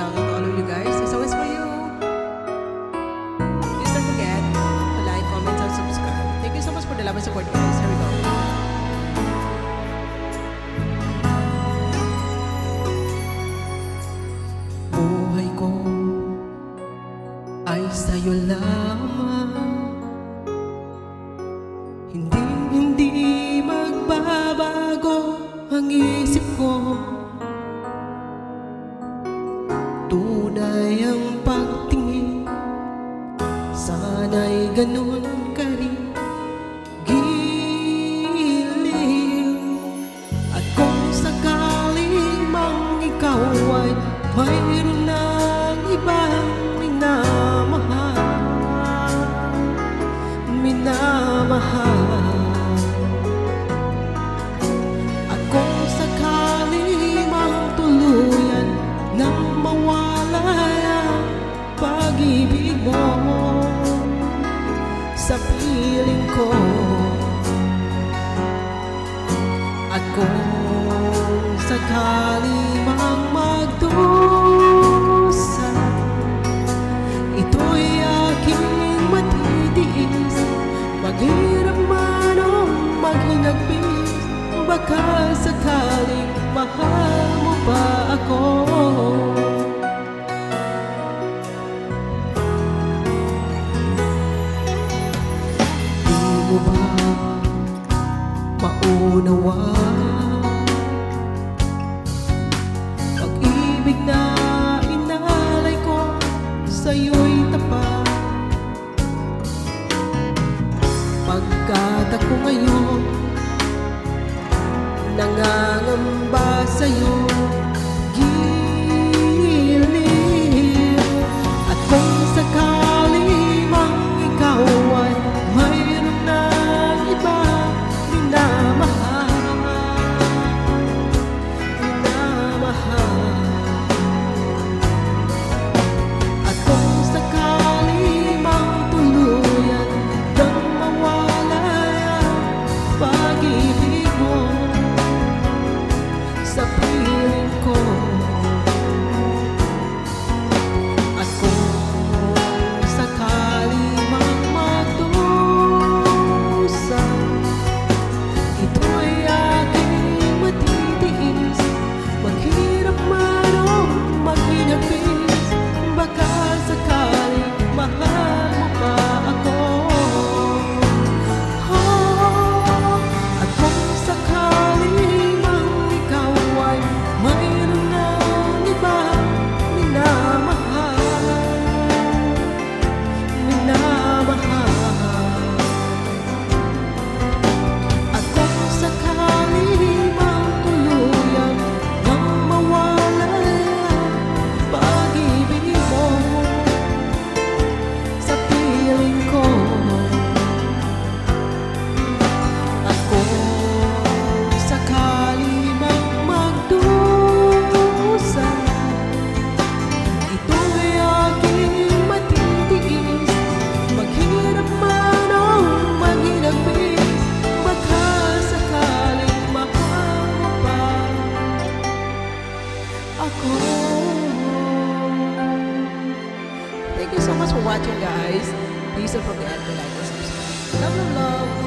shout out to all of you guys. It's always for you. Please don't forget to like, comment, and subscribe. Thank you so much for the love and support, guys. Here we go. Buhay ko ay sa'yo lamang, hindi magbabago ang isip ko. Tunay ang pagtingin, sana'y ganun ka rin giliw. At kung sakaling mang ikaw ay mayroon ng ibang minamahal, at kung sakali mang tuluyan nang mawala ang pag-ibig mo sa piling ko, at kung sakali mang magdusa, ito'y aking matitiis. Maghirap man o maghinagpis, baka sakaling mahal mo pa ako. Di mo ba maunawa pag-ibig na inalay ko sa'yo'y tapat? Pagkat ako ngayon nangangamba sa'yo giliw, at kung sakali mang ikaw ay mayroon ng ibang minamahal, at kung sakali mang tuluyan nang mawala ang pag-ibig mo sa piling ko, at kung sakali mang magdusa, ito'y aking matitiis. Maghirap man o maghinagpis, baka sakali mahal mo pa ako. At kung sakali mang ikaw ay mayroon ng ibang minamahal, at kung sakali mang tuluyan nang mawala ang pag-ibig mo sa piling ko, at kung sakali mang magdusa, ito'y aking matitiis. Maghirap man o maghinagpis, baka sakaling mahal mo pa ako. Thank you so much for watching, guys. Please don't forget to like and subscribe. Love, love, love.